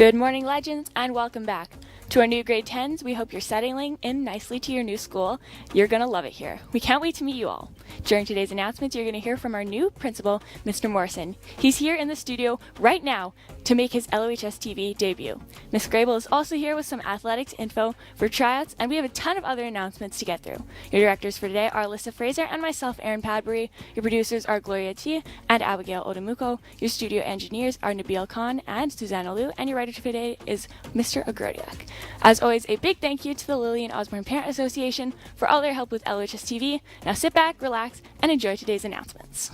Good morning, legends, and welcome back. To our new grade 10s, we hope you're settling in nicely to your new school. You're going to love it here. We can't wait to meet you all. During today's announcements, you're going to hear from our new principal, Mr. Morrison. He's here in the studio right now to make his LOHS TV debut. Miss Grabel is also here with some athletics info for tryouts, and we have a ton of other announcements to get through. Your directors for today are Alyssa Fraser and myself, Erin Padbury. Your producers are Gloria T. and Abigail Odamuko. Your studio engineers are Nabil Khan and Susanna Liu, and your writer for today is Mr. Agrodiak. As always, a big thank you to the Lillian Osborne Parent Association for all their help with LOHS TV. Now sit back, relax, and enjoy today's announcements.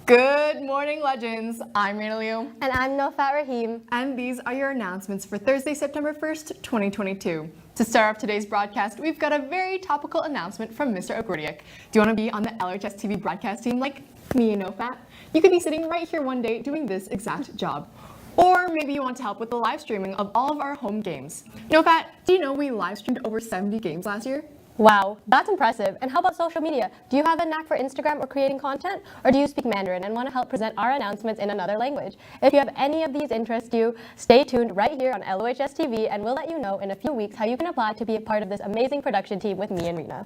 Good morning, legends. I'm Rena. And I'm Naufat Rahim. And these are your announcements for Thursday, September 1st, 2022. To start off today's broadcast, we've got a very topical announcement from Mr. Agrodiak. Do you want to be on the LOHS TV broadcast team like me and Naufat? You could be sitting right here one day doing this exact job. Or maybe you want to help with the live streaming of all of our home games. Naufat, do you know we live streamed over 70 games last year? Wow, that's impressive. And how about social media? Do you have a knack for Instagram or creating content? Or do you speak Mandarin and want to help present our announcements in another language? If you have any of these interest you, stay tuned right here on LOHS TV and we'll let you know in a few weeks how you can apply to be a part of this amazing production team with me and Rena.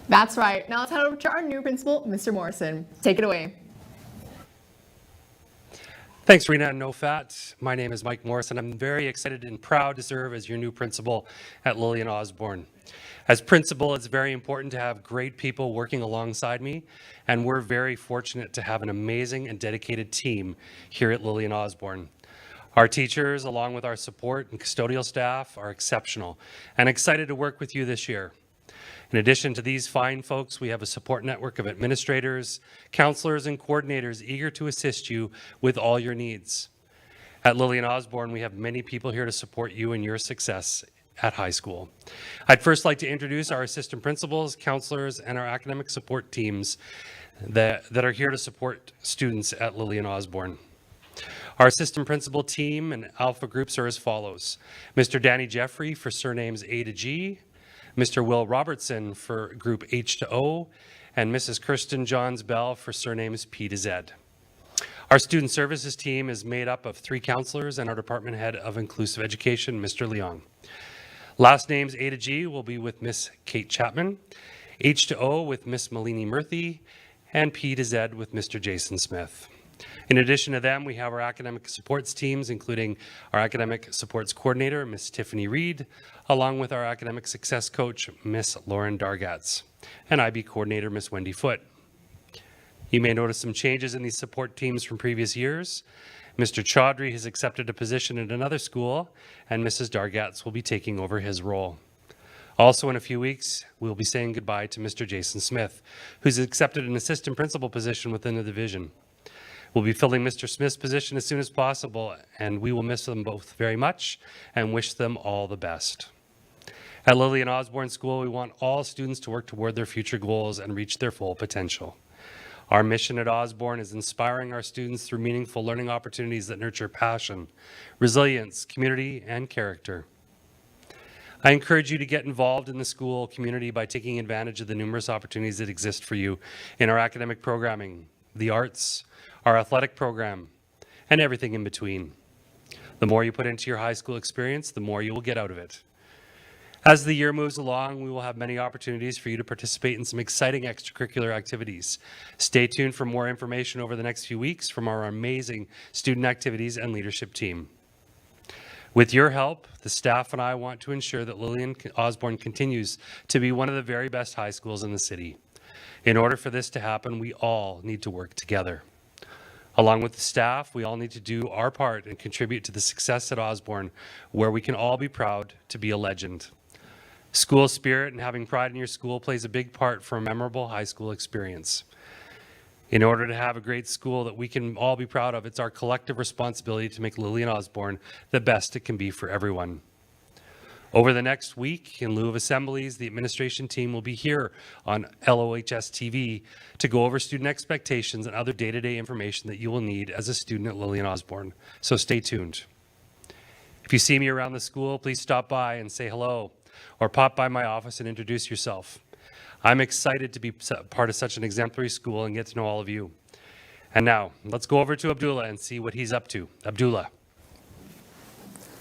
That's right. Now let's head over to our new principal, Mr. Morrison. Take it away. Thanks, Rena and Naufat. My name is Mike Morison. I'm very excited and proud to serve as your new principal at Lillian Osborne. As principal, it's very important to have great people working alongside me, and we're very fortunate to have an amazing and dedicated team here at Lillian Osborne. Our teachers, along with our support and custodial staff, are exceptional and excited to work with you this year. In addition to these fine folks, we have a support network of administrators, counselors, and coordinators eager to assist you with all your needs. At Lillian Osborne, we have many people here to support you in your success at high school. I'd first like to introduce our assistant principals, counselors, and our academic support teams that are here to support students at Lillian Osborne. Our assistant principal team and alpha groups are as follows. Mr. Danny Jeffery for surnames A to G, Mr. Will Robertson for group H to O, and Mrs. Kristin Johns-Bell for surnames P to Z. Our student services team is made up of 3 counselors and our department head of inclusive education, Mr. Leong. Last names A to G will be with Miss Kate Chapman, H to O with Miss Malini Murthy, and P to Z with Mr. Jason Smith. In addition to them, we have our academic supports teams, including our academic supports coordinator, Miss Tiffany Reed, along with our academic success coach, Miss Lauren Dargatz, and IB coordinator, Miss Wendy Foote. You may notice some changes in these support teams from previous years. Mr. Chaudhary has accepted a position at another school, and Mrs. Dargatz will be taking over his role. Also, in a few weeks, we'll be saying goodbye to Mr. Jason Smith, who's accepted an assistant principal position within the division. We'll be filling Mr. Smith's position as soon as possible, and we will miss them both very much and wish them all the best. At Lillian Osborne School, we want all students to work toward their future goals and reach their full potential. Our mission at Osborne is inspiring our students through meaningful learning opportunities that nurture passion, resilience, community, and character. I encourage you to get involved in the school community by taking advantage of the numerous opportunities that exist for you in our academic programming, the arts, our athletic program, and everything in between. The more you put into your high school experience, the more you will get out of it. As the year moves along, we will have many opportunities for you to participate in some exciting extracurricular activities. Stay tuned for more information over the next few weeks from our amazing student activities and leadership team. With your help, the staff and I want to ensure that Lillian Osborne continues to be one of the very best high schools in the city. In order for this to happen, we all need to work together. Along with the staff, we all need to do our part and contribute to the success at Osborne, where we can all be proud to be a legend. School spirit and having pride in your school plays a big part for a memorable high school experience. In order to have a great school that we can all be proud of, it's our collective responsibility to make Lillian Osborne the best it can be for everyone. Over the next week, in lieu of assemblies, the administration team will be here on LOHS TV to go over student expectations and other day-to-day information that you will need as a student at Lillian Osborne. So stay tuned. If you see me around the school, please stop by and say hello, or pop by my office and introduce yourself. I'm excited to be part of such an exemplary school and get to know all of you. And now, let's go over to Abdullah and see what he's up to. Abdullah.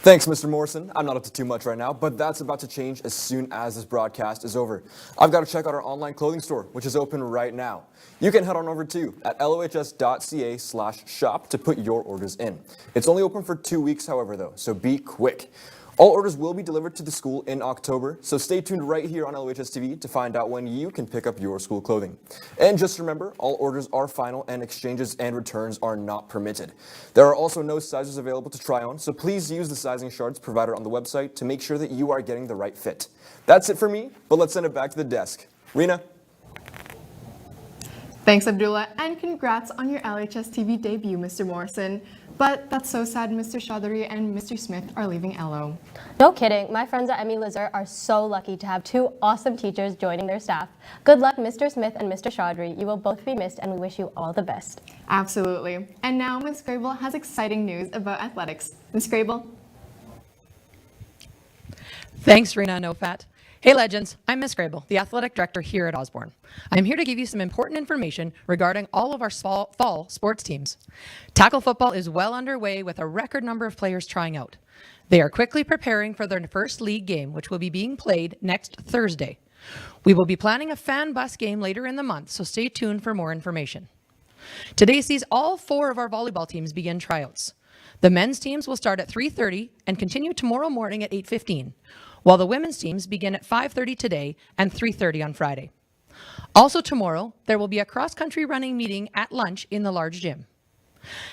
Thanks, Mr. Morrison. I'm not up to too much right now, but that's about to change as soon as this broadcast is over. I've got to check out our online clothing store, which is open right now. You can head on over to at lohs.ca/shop to put your orders in. It's only open for 2 weeks, however, though, so be quick. All orders will be delivered to the school in October, so stay tuned right here on LOHS TV to find out when you can pick up your school clothing. And just remember, all orders are final and exchanges and returns are not permitted. There are also no sizes available to try on, so please use the sizing charts provided on the website to make sure that you are getting the right fit. That's it for me, but let's send it back to the desk. Rena? Thanks, Abdullah, and congrats on your LHS TV debut, Mr. Morrison. But that's so sad Mr. Chaudhary and Mr. Smith are leaving LO. No kidding. My friends at ME Lizard are so lucky to have two awesome teachers joining their staff. Good luck, Mr. Smith and Mr. Chaudhary. You will both be missed, and we wish you all the best. Absolutely. And now Ms. Grabel has exciting news about athletics. Ms. Grabel? Thanks, Rena and Naufat. Hey legends, I'm Miss Grabel, the athletic director here at Osborne. I'm here to give you some important information regarding all of our fall sports teams. Tackle football is well underway with a record number of players trying out. They are quickly preparing for their first league game, which will be being played next Thursday. We will be planning a fan bus game later in the month, so stay tuned for more information. Today sees all 4 of our volleyball teams begin tryouts. The men's teams will start at 3:30 and continue tomorrow morning at 8:15. While the women's teams begin at 5:30 today and 3:30 on Friday. Also tomorrow, there will be a cross-country running meeting at lunch in the large gym.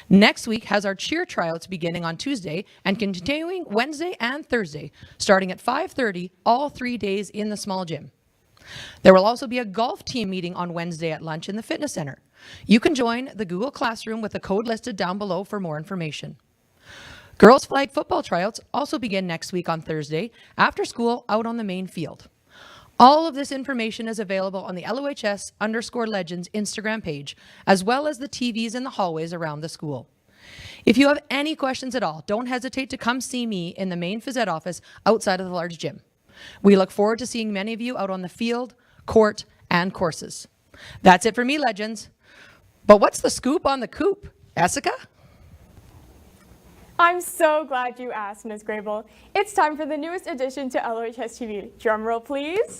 Next week has our cheer tryouts beginning on Tuesday and continuing Wednesday and Thursday, starting at 5:30 all 3 days in the small gym. There will also be a golf team meeting on Wednesday at lunch in the fitness center. You can join the Google Classroom with the code listed down below for more information. Girls flag football tryouts also begin next week on Thursday after school out on the main field. All of this information is available on the LOHS_Legends Instagram page, as well as the TVs in the hallways around the school. If you have any questions at all, don't hesitate to come see me in the main phys ed office outside of the large gym. We look forward to seeing many of you out on the field, court, and courses. That's it for me, legends. But what's the scoop on the Coop? Jessica? I'm so glad you asked, Ms. Grabel. It's time for the newest addition to LOHS TV. Drum roll, please.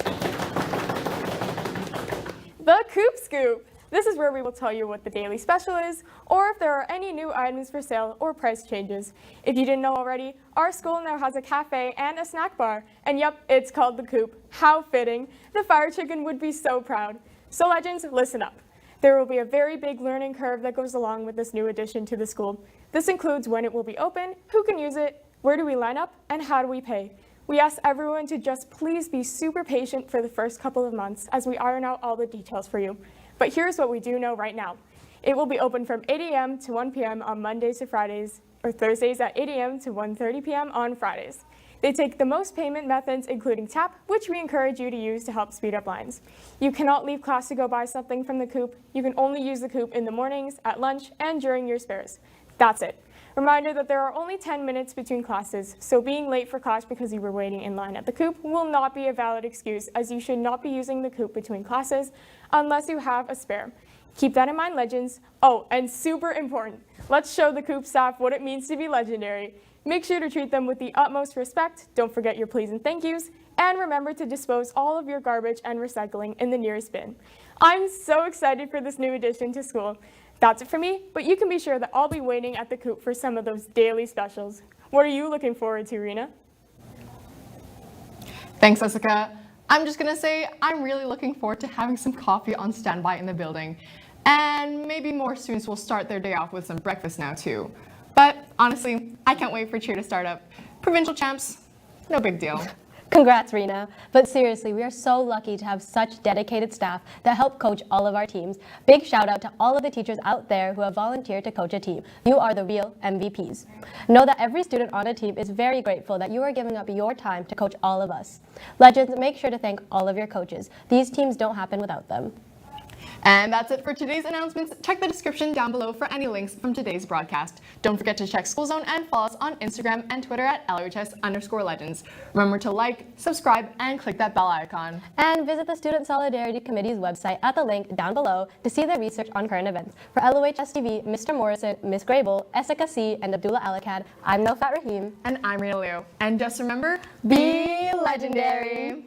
The Coop Scoop. This is where we will tell you what the daily special is, or if there are any new items for sale or price changes. If you didn't know already, our school now has a cafe and a snack bar. And yep, it's called the Coop. How fitting. The fire chicken would be so proud. So legends, listen up. There will be a very big learning curve that goes along with this new addition to the school. This includes when it will be open, who can use it, where do we line up, and how do we pay. We ask everyone to just please be super patient for the first couple of months as we iron out all the details for you. But here's what we do know right now. It will be open from 8 a.m. to 1 p.m. on Mondays to Fridays, or Thursdays at 8 a.m. to 1:30 p.m. on Fridays. They take the most payment methods, including TAP, which we encourage you to use to help speed up lines. You cannot leave class to go buy something from the Coop. You can only use the Coop in the mornings, at lunch, and during your spares. That's it. Reminder that there are only 10 minutes between classes, so being late for class because you were waiting in line at the Coop will not be a valid excuse, as you should not be using the Coop between classes unless you have a spare. Keep that in mind, legends. Oh, and super important, let's show the Coop staff what it means to be legendary. Make sure to treat them with the utmost respect, don't forget your please and thank yous, and remember to dispose all of your garbage and recycling in the nearest bin. I'm so excited for this new addition to school. That's it for me, but you can be sure that I'll be waiting at the Coop for some of those daily specials. What are you looking forward to, Rena? Thanks, Jessica. I'm just gonna say I'm really looking forward to having some coffee on standby in the building. And maybe more students will start their day off with some breakfast now too. But honestly, I can't wait for cheer to start up. Provincial champs, no big deal. Congrats, Rena. But seriously, we are so lucky to have such dedicated staff that help coach all of our teams. Big shout out to all of the teachers out there who have volunteered to coach a team. You are the real MVPs. Know that every student on a team is very grateful that you are giving up your time to coach all of us. Legends, make sure to thank all of your coaches. These teams don't happen without them. And that's it for today's announcements. Check the description down below for any links from today's broadcast. Don't forget to check School Zone and follow us on Instagram and Twitter at LOHS_legends. Remember to like, subscribe, and click that bell icon. And visit the Student Solidarity Committee's website at the link down below to see their research on current events. For LOHS TV, Mr. Morrison, Ms. Grabel, Esseka C, and Abdullah Alakad, I'm Naufat Rahim. And I'm Rena. And just remember, be legendary.